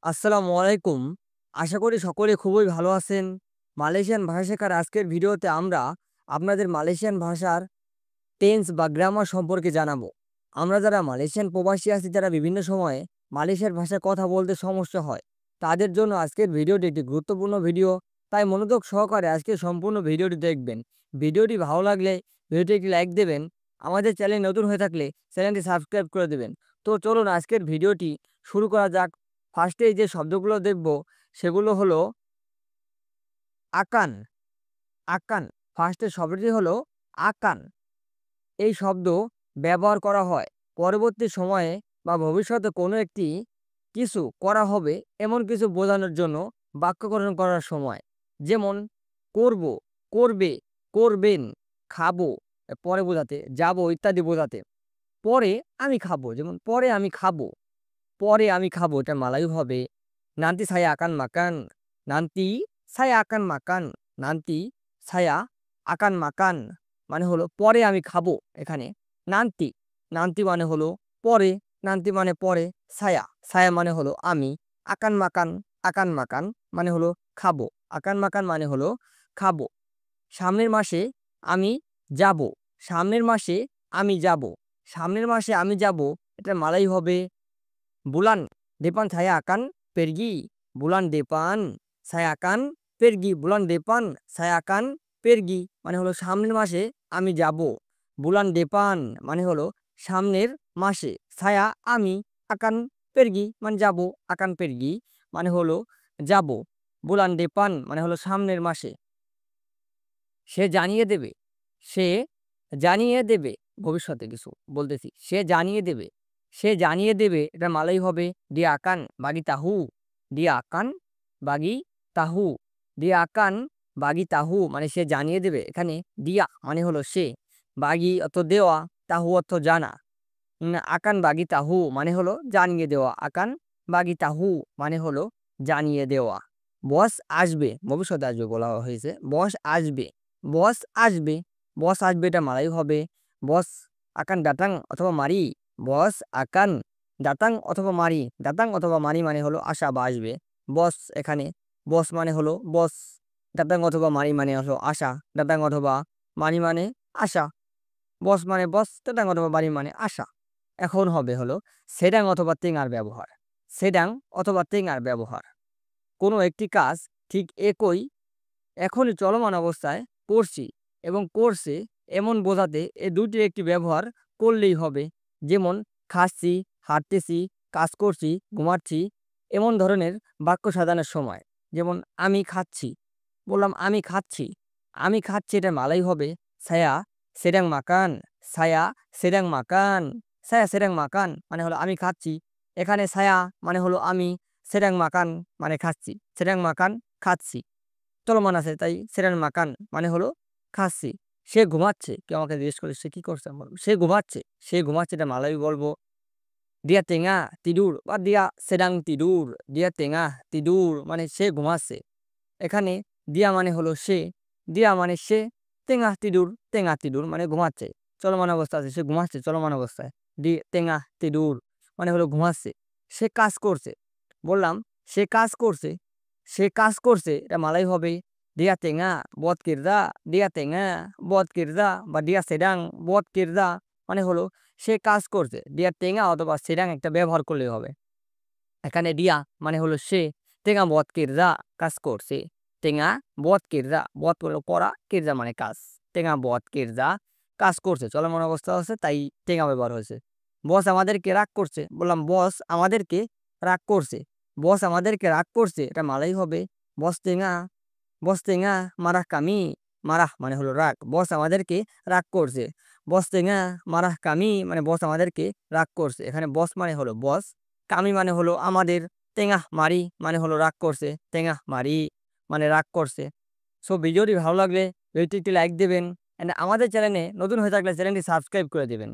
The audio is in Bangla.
আসসালামু আলাইকুম। আশা করি সকলে খুবই ভালো আছেন। মালয়েশিয়ান ভাষা শেখার আজকের ভিডিওতে আমরা আপনাদের মালয়েশিয়ান ভাষার টেন্স বা গ্রামার সম্পর্কে জানাবো। আমরা যারা মালয়েশিয়ান প্রবাসী আছি, যারা বিভিন্ন সময়ে মালয়েশিয়ার ভাষায় কথা বলতে সমস্যা হয়, তাদের জন্য আজকের ভিডিওটি একটি গুরুত্বপূর্ণ ভিডিও। তাই মনোযোগ সহকারে আজকের সম্পূর্ণ ভিডিওটি দেখবেন। ভিডিওটি ভালো লাগলে ভিডিওটি একটি লাইক দেবেন। আমাদের চ্যানেল নতুন হয়ে থাকলে চ্যানেলটি সাবস্ক্রাইব করে দেবেন। তো চলুন আজকের ভিডিওটি শুরু করা যাক। ফার্স্টেই যে শব্দগুলো দেখব সেগুলো হলো আকান। আকান, ফার্স্টের শব্দটি হলো আকান। এই শব্দ ব্যবহার করা হয় পরবর্তী সময়ে বা ভবিষ্যতে কোনো একটি কিছু করা হবে এমন কিছু বোঝানোর জন্য বাক্য গঠন করার সময়। যেমন করব, করবে, করবেন, খাবো, পরে বোঝাতে, যাবো ইত্যাদি বোঝাতে। পরে আমি খাবো, যেমন পরে আমি খাবো, পরে আমি খাবো এটা মালায়ু হবে nanti saya akan makan, nanti saya akan makan, nanti saya akan makan মানে হলো পরে আমি খাবো। এখানে নান্তি, নান্তি মানে হলো পরে, নান্তি মানে পরে, ছায়া, ছায়া মানে হলো আমি, আকান মাকান, আকান মাকান মানে হলো খাবো, আকান মাকান মানে হলো খাবো। সামনের মাসে আমি যাব, সামনের মাসে আমি যাব, সামনের মাসে আমি যাব এটা মালাই হবে bulan depan saya akan pergi, bulan depan saya akan pergi, bulan depan saya akan pergi মানে হলো সামনের মাসে আমি যাব। বুলান দেপান মানে হলো সামনের মাসে, ছায়া আমি, আকান পেরগি মানে যাব, আকান পেরগি মানে হলো যাব। বুলান দেপান মানে হলো সামনের মাসে। সে জানিয়ে দেবে, সে জানিয়ে দেবে, ভবিষ্যতে কিছু বলতেছি, সে জানিয়ে দেবে, সে জানিয়ে দেবে এটা মালাই হবে dia akan bagi tahu, dia akan bagi tahu, dia akan bagi tahu মানে সে জানিয়ে দেবে। এখানে দিয়া মানে হলো সে, বাগি অর্থ দেওয়া, তাহু অর্থ জানা। আকান বাগি তাহু মানে হলো জানিয়ে দেওয়া, আকান বাগি তাহু মানে হলো জানিয়ে দেওয়া। বস আসবে, ভবিষ্যতে আসবে বলা হয়েছে, বস আসবে, বস আসবে, বস আসবে এটা মালাই হবে বস আকান দাতাং অথবা মারি, বস আকান দাতাং অথবা মারি, দাতাং অথবা মারি মানে হলো আসা বা আসবে। বস এখানে বস মানে হলো বস, দাতাং অথবা মারি মানে হলো আসা, দাতাং অথবা মারি মানে আসা, বস মানে বস, দাতাং অথবা মারি মানে আসা। এখন হবে হলো সেডাং অথবা তেঙার ব্যবহার, সেডাং অথবা তেঙার ব্যবহার। কোনো একটি কাজ ঠিক একই এখনই চলমান অবস্থায় করছি এবং করছে এমন বোঝাতে এ দুটির একটি ব্যবহার করলেই হবে। যেমন খাচ্ছি, হাঁটতেছি, কাজ করছি, ঘুমাচ্ছি এমন ধরনের বাক্য সাজানোর সময়। যেমন আমি খাচ্ছি, বললাম আমি খাচ্ছি, আমি খাচ্ছি এটা মালাই হবে ছায়া সেডাং মাকান, ছায়া সেডাং মাকান, ছায়া সেডাং মাকান মানে হলো আমি খাচ্ছি। এখানে ছায়া মানে হলো আমি, সেডাং মাকান মানে খাচ্ছি, সেডাং মাকান খাচ্ছি, চলমান আছে তাই সেডাং মাকান মানে হলো খাচ্ছি। সে ঘুমাচ্ছে, কেউ আমাকে জিজ্ঞেস করে সে কি করছে, আমি বলবো সে ঘুমাচ্ছে, সে ঘুমাচ্ছে এটা মালয় বলবো দিয়া তেঙা তিডুর বা দিয়া সেডাং তিডুর, দিয়া তেঙা তিডুর মানে সে ঘুমাচ্ছে। এখানে দিয়া মানে হলো সে, দিয়া মানে সে, তেঙা তিডুর মানে ঘুমাচ্ছে, চলমান অবস্থা আছে, সে ঘুমাচ্ছে চলমান অবস্থায়, ডি তেঙা তিডুর মানে হলো ঘুমাচ্ছে। সে কাজ করছে, বললাম সে কাজ করছে, সে কাজ করছে এটা মালাই হবে dia tengah buat kerja, dia tengah buat kerja বা dia sedang buat kerja মানে হলো সে কাজ করছে, dia tengah অথবা sedang একটা ব্যবহার করলেই হবে। এখানে dia মানে হলো সে, tengah buat kerja কাজ করছে, tengah buat kerja, buat হলো করা, kerja মানে কাজ, tengah buat kerja কাজ করছে, চলমান অবস্থা আছে তাই tengah ব্যবহার হয়েছে। বস আমাদেরকে রাগ করছে, বললাম বস আমাদেরকে রাগ করছে, বস আমাদেরকে রাগ করছে এটা মালাই হবে বস tengah, বস tengah marah kami, marah মানে হলো রাগ, বস আমাদেরকে রাগ করছে, বস tengah marah kami মানে বস আমাদেরকে রাগ করছে। এখানে বস মানে হলো বস, কামি মানে হলো আমাদের, তেঙাহ মারি মানে হলো রাগ করছে, তেঙাহ মারি মানে রাগ করছে। সো ভিডিওটি ভালো লাগলে ভিডিওটি একটি লাইক দেবেন, এন্ড আমাদের চ্যানেলে নতুন হয়ে থাকলে চ্যানেলটি সাবস্ক্রাইব করে দেবেন।